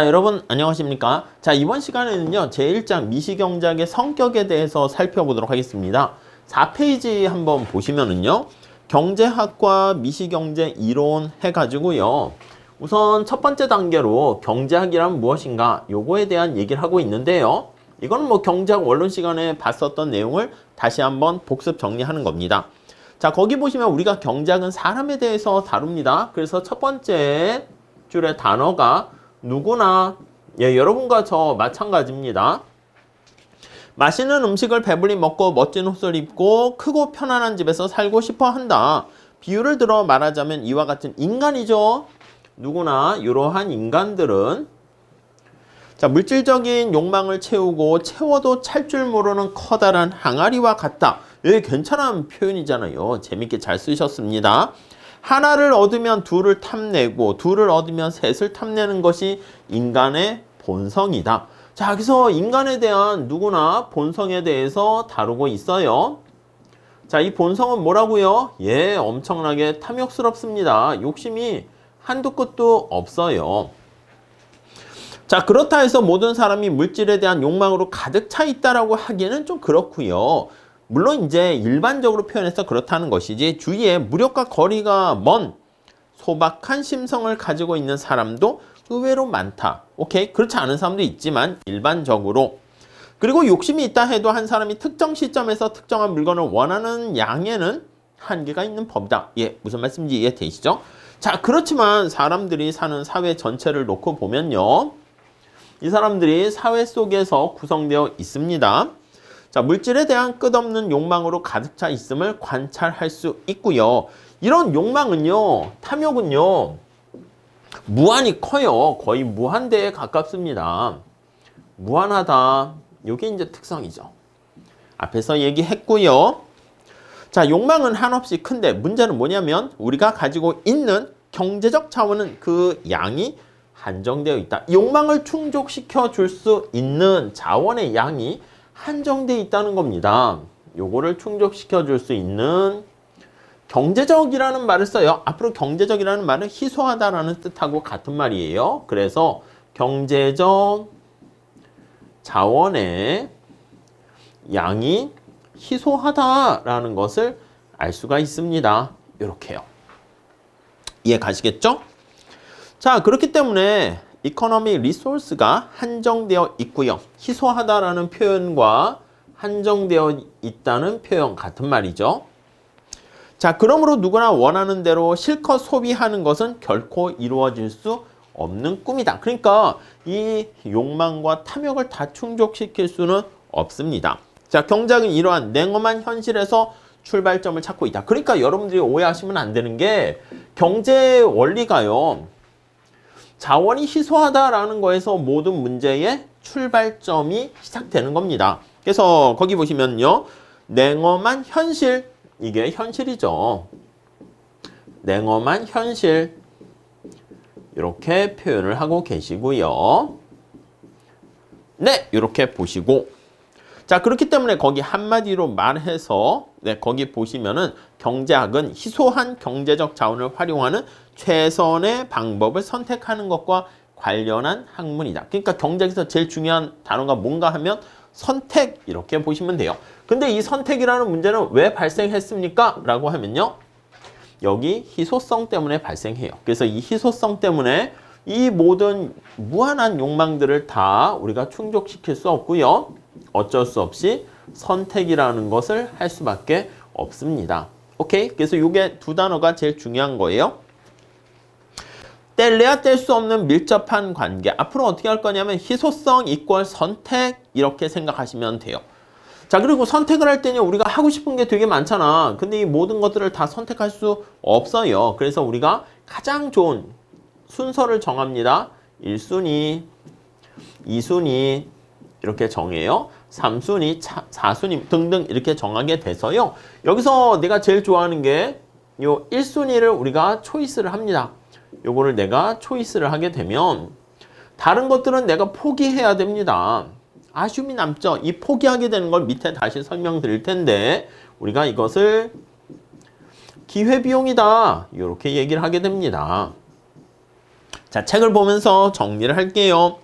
자, 여러분 안녕하십니까? 자, 이번 시간에는요 제1장 미시경제학의 성격에 대해서 살펴보도록 하겠습니다. 4페이지 한번 보시면은요 경제학과 미시경제 이론 해가지고요 우선 첫 번째 단계로 경제학이란 무엇인가 요거에 대한 얘기를 하고 있는데요, 이거는 뭐 경제학 원론 시간에 봤었던 내용을 다시 한번 복습 정리하는 겁니다. 자, 거기 보시면 우리가 경제학은 사람에 대해서 다룹니다. 그래서 첫 번째 줄의 단어가 누구나, 여러분과 저 마찬가지입니다. 맛있는 음식을 배불리 먹고 멋진 옷을 입고 크고 편안한 집에서 살고 싶어 한다. 비유를 들어 말하자면 이와 같은 인간이죠. 누구나 이러한 인간들은 자, 물질적인 욕망을 채우고 채워도 찰 줄 모르는 커다란 항아리와 같다. 여기 괜찮은 표현이잖아요. 재밌게 잘 쓰셨습니다. 하나를 얻으면 둘을 탐내고 둘을 얻으면 셋을 탐내는 것이 인간의 본성이다. 자, 여기서 인간에 대한 누구나 본성에 대해서 다루고 있어요. 자, 이 본성은 뭐라고요? 엄청나게 탐욕스럽습니다. 욕심이 한두 끝도 없어요. 자, 그렇다 해서 모든 사람이 물질에 대한 욕망으로 가득 차 있다라고 하기에는 좀 그렇고요. 물론 이제 일반적으로 표현해서 그렇다는 것이지 주위에 무력과 거리가 먼 소박한 심성을 가지고 있는 사람도 의외로 많다. 오케이? 그렇지 않은 사람도 있지만 일반적으로. 그리고 욕심이 있다 해도 한 사람이 특정 시점에서 특정한 물건을 원하는 양에는 한계가 있는 법이다. 무슨 말씀인지 이해되시죠? 자, 그렇지만 사람들이 사는 사회 전체를 놓고 보면요, 이 사람들이 사회 속에서 구성되어 있습니다. 자, 물질에 대한 끝없는 욕망으로 가득 차 있음을 관찰할 수 있고요. 이런 욕망은요, 탐욕은요, 무한히 커요. 거의 무한대에 가깝습니다. 무한하다. 이게 이제 특성이죠. 앞에서 얘기했고요. 자, 욕망은 한없이 큰데 문제는 뭐냐면 우리가 가지고 있는 경제적 자원은 그 양이 한정되어 있다. 욕망을 충족시켜 줄 수 있는 자원의 양이 한정되어 있다는 겁니다. 요거를 충족시켜 줄 수 있는 경제적이라는 말을 써요. 앞으로 경제적이라는 말은 희소하다라는 뜻하고 같은 말이에요. 그래서 경제적 자원의 양이 희소하다라는 것을 알 수가 있습니다. 이렇게요. 이해 가시겠죠? 자, 그렇기 때문에 economic resource가 한정되어 있고요. 희소하다라는 표현과 한정되어 있다는 표현 같은 말이죠. 자, 그러므로 누구나 원하는 대로 실컷 소비하는 것은 결코 이루어질 수 없는 꿈이다. 그러니까 이 욕망과 탐욕을 다 충족시킬 수는 없습니다. 자, 경제학은 이러한 냉엄한 현실에서 출발점을 찾고 있다. 그러니까 여러분들이 오해하시면 안 되는 게 경제 원리가요, 자원이 희소하다라는 거에서 모든 문제의 출발점이 시작되는 겁니다. 그래서 거기 보시면요, 냉엄한 현실, 이게 현실이죠. 냉엄한 현실, 이렇게 표현을 하고 계시고요. 네, 이렇게 보시고. 자, 그렇기 때문에 거기 한마디로 말해서 거기 보시면은 경제학은 희소한 경제적 자원을 활용하는 최선의 방법을 선택하는 것과 관련한 학문이다. 그러니까 경제학에서 제일 중요한 단어가 뭔가 하면 선택, 이렇게 보시면 돼요. 근데 이 선택이라는 문제는 왜 발생했습니까? 라고 하면요, 여기 희소성 때문에 발생해요. 그래서 이 희소성 때문에 이 모든 무한한 욕망들을 다 우리가 충족시킬 수 없고요, 어쩔 수 없이 선택이라는 것을 할 수밖에 없습니다. 오케이? 그래서 이게 두 단어가 제일 중요한 거예요. 뗄래야 뗄 수 없는 밀접한 관계. 앞으로 어떻게 할 거냐면 희소성 이퀄 선택, 이렇게 생각하시면 돼요. 자, 그리고 선택을 할 때는 우리가 하고 싶은 게 되게 많잖아. 근데 이 모든 것들을 다 선택할 수 없어요. 그래서 우리가 가장 좋은 순서를 정합니다. 1순위, 2순위 이렇게 정해요. 3순위, 4순위 등등 이렇게 정하게 돼서요, 여기서 내가 제일 좋아하는 게 요 1순위를 우리가 초이스를 합니다. 요거를 내가 초이스를 하게 되면 다른 것들은 내가 포기해야 됩니다. 아쉬움이 남죠. 이 포기하게 되는 걸 밑에 다시 설명드릴 텐데 우리가 이것을 기회비용이다, 이렇게 얘기를 하게 됩니다. 자, 책을 보면서 정리를 할게요.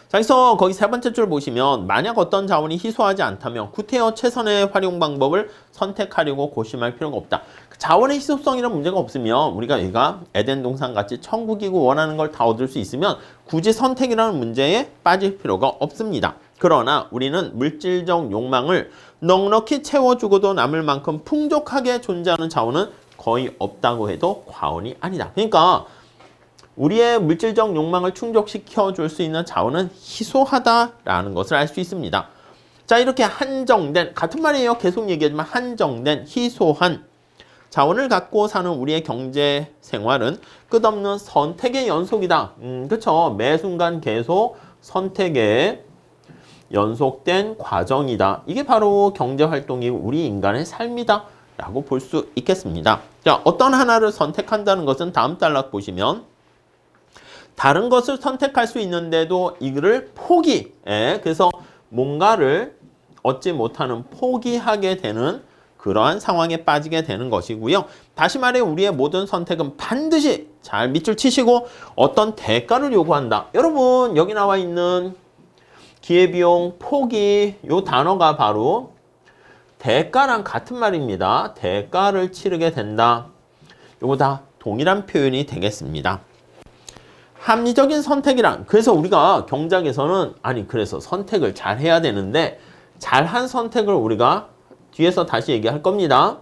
자, 그래서 거기 세 번째 줄 보시면 만약 어떤 자원이 희소하지 않다면 구태여 최선의 활용 방법을 선택하려고 고심할 필요가 없다. 자원의 희소성이라는 문제가 없으면 우리가 얘가 에덴 동산 같이 천국이고 원하는 걸 다 얻을 수 있으면 굳이 선택이라는 문제에 빠질 필요가 없습니다. 그러나 우리는 물질적 욕망을 넉넉히 채워주고도 남을 만큼 풍족하게 존재하는 자원은 거의 없다고 해도 과언이 아니다. 그러니까 우리의 물질적 욕망을 충족시켜 줄 수 있는 자원은 희소하다라는 것을 알 수 있습니다. 자, 이렇게 한정된, 같은 말이에요. 계속 얘기하지만 한정된, 희소한 자원을 갖고 사는 우리의 경제 생활은 끝없는 선택의 연속이다. 그쵸. 매 순간 계속 선택의 연속된 과정이다. 이게 바로 경제활동이 우리 인간의 삶이다 라고 볼 수 있겠습니다. 자, 어떤 하나를 선택한다는 것은 다음 단락 보시면 다른 것을 선택할 수 있는데도 이거를 그래서 뭔가를 얻지 못하는 포기하게 되는 그러한 상황에 빠지게 되는 것이고요. 다시 말해 우리의 모든 선택은 반드시 잘 밑줄 치시고 어떤 대가를 요구한다. 여러분 여기 나와 있는 기회비용, 포기 요 단어가 바로 대가랑 같은 말입니다. 대가를 치르게 된다. 요거 다 동일한 표현이 되겠습니다. 합리적인 선택이란 그래서 우리가 경작에서는 그래서 선택을 잘 해야 되는데 잘한 선택을 우리가 뒤에서 다시 얘기할 겁니다.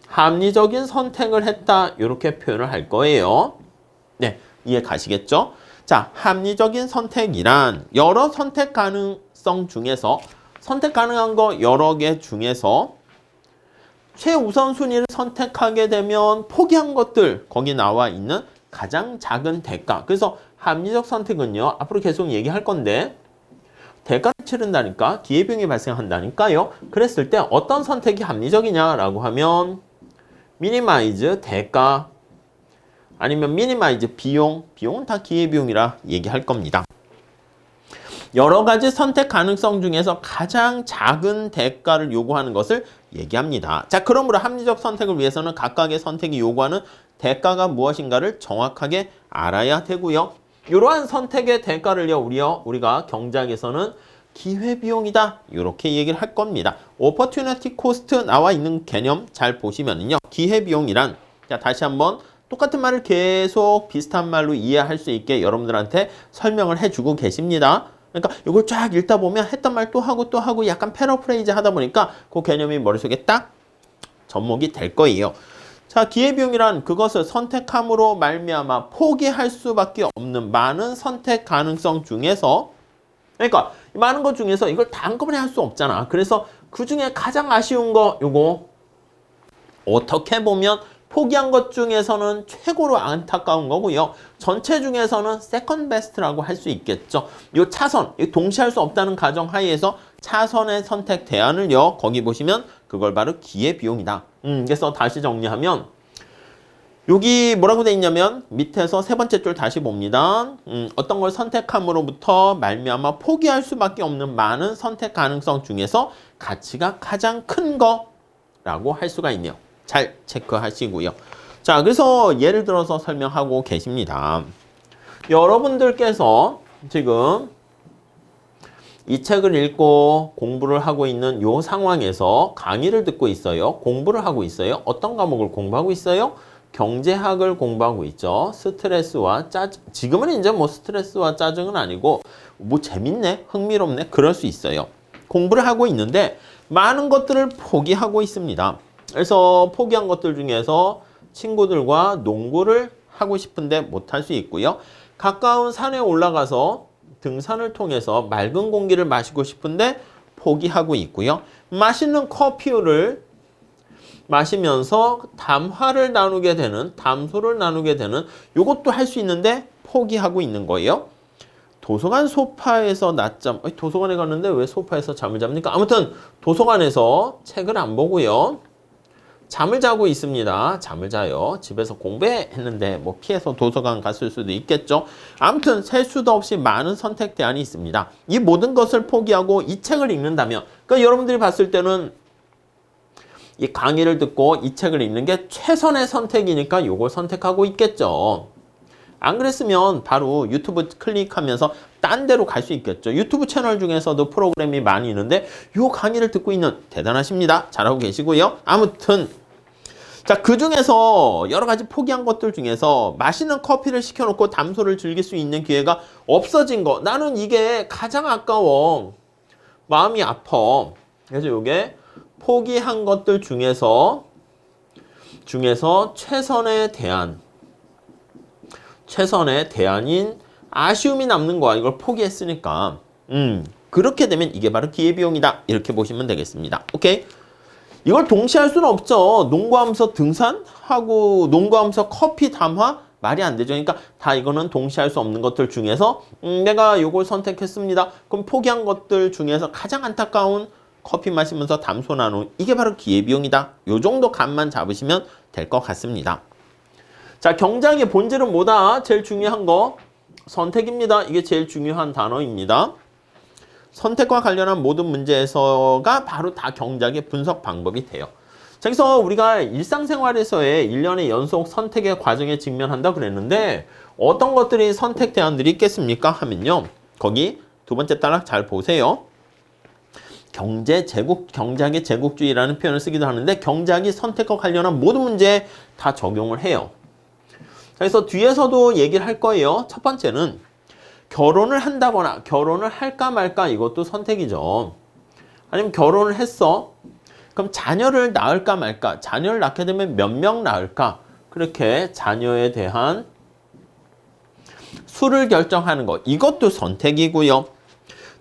합리적인 선택을 했다 이렇게 표현을 할 거예요. 네, 이해 가시겠죠? 자, 합리적인 선택이란 여러 선택 가능성 중에서 선택 가능한 거 여러 개 중에서 최우선순위를 선택하게 되면 포기한 것들 거기 나와 있는 가장 작은 대가. 그래서 합리적 선택은요. 앞으로 계속 얘기할 건데 대가를 치른다니까 기회비용이 발생한다니까요. 그랬을 때 어떤 선택이 합리적이냐라고 하면 미니마이즈 대가 아니면 미니마이즈 비용은 다 기회비용이라 얘기할 겁니다. 여러 가지 선택 가능성 중에서 가장 작은 대가를 요구하는 것을 얘기합니다. 자, 그러므로 합리적 선택을 위해서는 각각의 선택이 요구하는 대가가 무엇인가를 정확하게 알아야 되고요. 이러한 선택의 대가를요, 우리가 경제학에서는 기회비용이다. 이렇게 얘기를 할 겁니다. opportunity cost 나와 있는 개념 잘 보시면은요, 기회비용이란, 자, 다시 한번 똑같은 말을 계속 비슷한 말로 이해할 수 있게 여러분들한테 설명을 해주고 계십니다. 그러니까 이걸 쫙 읽다 보면 했던 말 또 하고 약간 패러프레이즈 하다 보니까 그 개념이 머릿속에 딱 접목이 될 거예요. 자, 기회비용이란 그것을 선택함으로 말미암아 포기할 수밖에 없는 많은 선택 가능성 중에서 그러니까 많은 것 중에서 이걸 다 한꺼번에 할 수 없잖아. 그래서 그 중에 가장 아쉬운 거 요거 어떻게 보면 포기한 것 중에서는 최고로 안타까운 거고요. 전체 중에서는 세컨드 베스트라고 할 수 있겠죠. 요 차선, 동시에 할 수 없다는 가정 하에서 차선의 선택 대안을요. 거기 보시면 그걸 바로 기회비용이다. 그래서 다시 정리하면 여기 뭐라고 돼 있냐면 밑에서 세 번째 줄 다시 봅니다. 어떤 걸 선택함으로부터 말미암아 포기할 수밖에 없는 많은 선택 가능성 중에서 가치가 가장 큰 거라고 할 수가 있네요. 잘 체크하시고요. 자, 그래서 예를 들어서 설명하고 계십니다. 여러분들께서 지금 이 책을 읽고 공부를 하고 있는 이 상황에서 강의를 듣고 있어요. 공부를 하고 있어요. 어떤 과목을 공부하고 있어요? 경제학을 공부하고 있죠. 스트레스와 짜증. 지금은 이제 뭐 스트레스와 짜증은 아니고 뭐 재밌네, 흥미롭네, 그럴 수 있어요. 공부를 하고 있는데 많은 것들을 포기하고 있습니다. 그래서 포기한 것들 중에서 친구들과 농구를 하고 싶은데 못할 수 있고요. 가까운 산에 올라가서 등산을 통해서 맑은 공기를 마시고 싶은데 포기하고 있고요. 맛있는 커피를 마시면서 담소를 나누게 되는 이것도 할 수 있는데 포기하고 있는 거예요. 도서관 소파에서 낮잠. 도서관에 갔는데 왜 소파에서 잠을 잡니까? 아무튼 도서관에서 책을 안 보고요. 잠을 자고 있습니다. 잠을 자요. 집에서 공부했는데 뭐 피해서 도서관 갔을 수도 있겠죠. 아무튼 셀 수도 없이 많은 선택 대안이 있습니다. 이 모든 것을 포기하고 이 책을 읽는다면 그러니까 여러분들이 봤을 때는 이 강의를 듣고 이 책을 읽는 게 최선의 선택이니까 이걸 선택하고 있겠죠. 안 그랬으면 바로 유튜브 클릭하면서 딴 데로 갈 수 있겠죠. 유튜브 채널 중에서도 프로그램이 많이 있는데 요 강의를 듣고 있는 대단하십니다. 잘하고 계시고요. 아무튼 자, 그 중에서 여러 가지 포기한 것들 중에서 맛있는 커피를 시켜놓고 담소를 즐길 수 있는 기회가 없어진 거. 나는 이게 가장 아까워. 마음이 아파. 그래서 이게 포기한 것들 중에서 최선의 대안인 아쉬움이 남는 거야. 이걸 포기했으니까. 그렇게 되면 이게 바로 기회비용이다. 이렇게 보시면 되겠습니다. 오케이? 이걸 동시에 할 수는 없죠. 농구하면서 등산하고 농구하면서 커피 담화? 말이 안 되죠. 그러니까 다 이거는 동시에 할 수 없는 것들 중에서 내가 요걸 선택했습니다. 그럼 포기한 것들 중에서 가장 안타까운 커피 마시면서 담소 나누 이게 바로 기회비용이다. 요 정도 감만 잡으시면 될 것 같습니다. 자, 경작의 본질은 뭐다? 제일 중요한 거 선택입니다. 이게 제일 중요한 단어입니다. 선택과 관련한 모든 문제에서가 바로 다 경작의 분석 방법이 돼요. 자, 그래서 우리가 일상생활에서의 일련의 연속 선택의 과정에 직면한다 그랬는데 어떤 것들이 선택 대안들이 있겠습니까? 하면요. 거기 두 번째 단락 잘 보세요. 경작의 제국주의라는 표현을 쓰기도 하는데 경작이 선택과 관련한 모든 문제에 다 적용을 해요. 자, 그래서 뒤에서도 얘기를 할 거예요. 첫 번째는 결혼을 한다거나 결혼을 할까 말까 이것도 선택이죠. 아니면 결혼을 했어. 그럼 자녀를 낳을까 말까. 자녀를 낳게 되면 몇 명 낳을까. 그렇게 자녀에 대한 수를 결정하는 거. 이것도 선택이고요.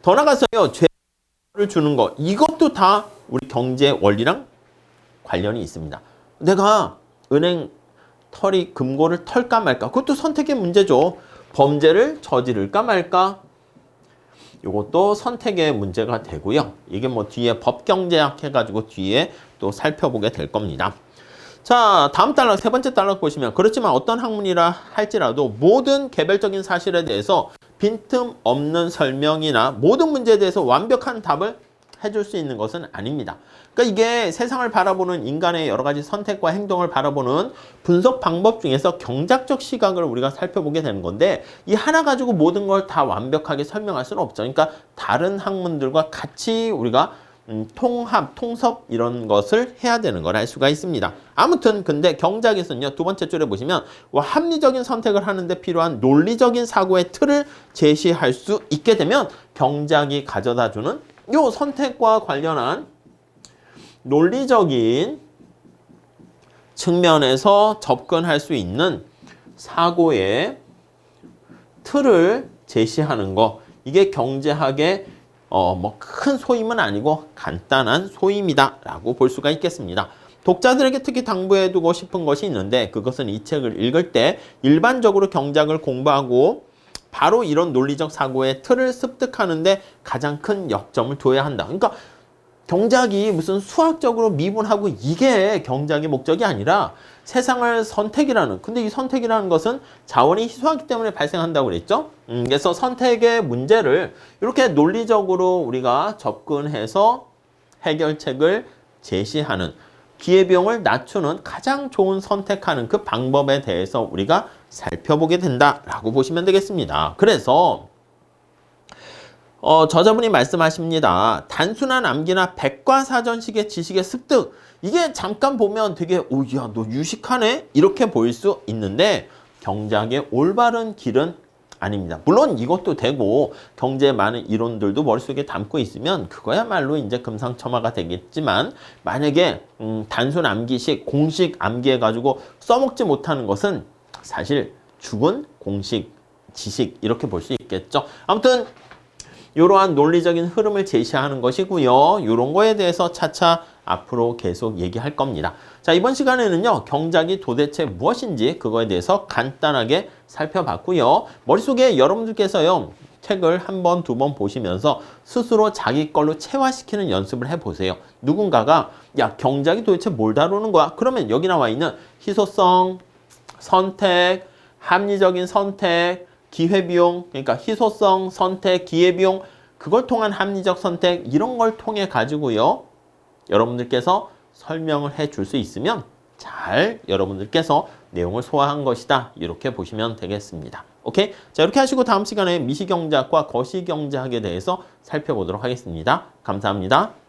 더 나가서요. 죄를 주는 거. 이것도 다 우리 경제 원리랑 관련이 있습니다. 내가 은행 금고를 털까 말까. 그것도 선택의 문제죠. 범죄를 저지를까 말까? 이것도 선택의 문제가 되고요. 이게 뭐 뒤에 법경제학 해가지고 뒤에 또 살펴보게 될 겁니다. 자, 다음 단락, 세 번째 단락 보시면 그렇지만 어떤 학문이라 할지라도 모든 개별적인 사실에 대해서 빈틈없는 설명이나 모든 문제에 대해서 완벽한 답을 해줄 수 있는 것은 아닙니다. 그러니까 이게 세상을 바라보는 인간의 여러 가지 선택과 행동을 바라보는 분석 방법 중에서 경작적 시각을 우리가 살펴보게 되는 건데 이 하나 가지고 모든 걸 다 완벽하게 설명할 수는 없죠. 그러니까 다른 학문들과 같이 우리가 통합, 통섭 이런 것을 해야 되는 걸 알 수가 있습니다. 아무튼 근데 경작에서는요. 두 번째 줄에 보시면 합리적인 선택을 하는데 필요한 논리적인 사고의 틀을 제시할 수 있게 되면 경작이 가져다주는 요 선택과 관련한 논리적인 측면에서 접근할 수 있는 사고의 틀을 제시하는 거. 이게 경제학의 뭐 큰 소임은 아니고 간단한 소임이다 라고 볼 수가 있겠습니다. 독자들에게 특히 당부해두고 싶은 것이 있는데 그것은 이 책을 읽을 때 일반적으로 경작을 공부하고 바로 이런 논리적 사고의 틀을 습득하는데 가장 큰 역점을 둬야 한다. 그러니까 경작이 무슨 수학적으로 미분하고 이게 경작의 목적이 아니라 세상을 선택이라는, 근데 이 선택이라는 것은 자원이 희소하기 때문에 발생한다고 그랬죠? 그래서 선택의 문제를 이렇게 논리적으로 우리가 접근해서 해결책을 제시하는, 기회비용을 낮추는 가장 좋은 선택하는 그 방법에 대해서 우리가 살펴보게 된다라고 보시면 되겠습니다. 그래서 저자분이 말씀하십니다. 단순한 암기나 백과사전식의 지식의 습득, 이게 잠깐 보면 되게 야, 너 유식하네? 이렇게 보일 수 있는데 경작의 올바른 길은 아닙니다. 물론 이것도 되고 경제의 많은 이론들도 머릿속에 담고 있으면 그거야말로 이제 금상첨화가 되겠지만 만약에 단순 암기식, 공식 암기해가지고 써먹지 못하는 것은 사실 죽은 공식, 지식 이렇게 볼 수 있겠죠. 아무튼 이러한 논리적인 흐름을 제시하는 것이고요. 이런 거에 대해서 차차 앞으로 계속 얘기할 겁니다. 자, 이번 시간에는요. 경작이 도대체 무엇인지 그거에 대해서 간단하게 살펴봤고요. 머릿속에 여러분들께서요. 책을 한 번, 두 번 보시면서 스스로 자기 걸로 체화시키는 연습을 해보세요. 누군가가 야, 경작이 도대체 뭘 다루는 거야? 그러면 여기 나와 있는 희소성, 선택, 합리적인 선택, 기회비용, 그러니까 희소성, 선택, 기회비용, 그걸 통한 합리적 선택, 이런 걸 통해 가지고요. 여러분들께서 설명을 해 줄 수 있으면 잘 여러분들께서 내용을 소화한 것이다. 이렇게 보시면 되겠습니다. 오케이? 자, 이렇게 하시고 다음 시간에 미시경제학과 거시경제학에 대해서 살펴보도록 하겠습니다. 감사합니다.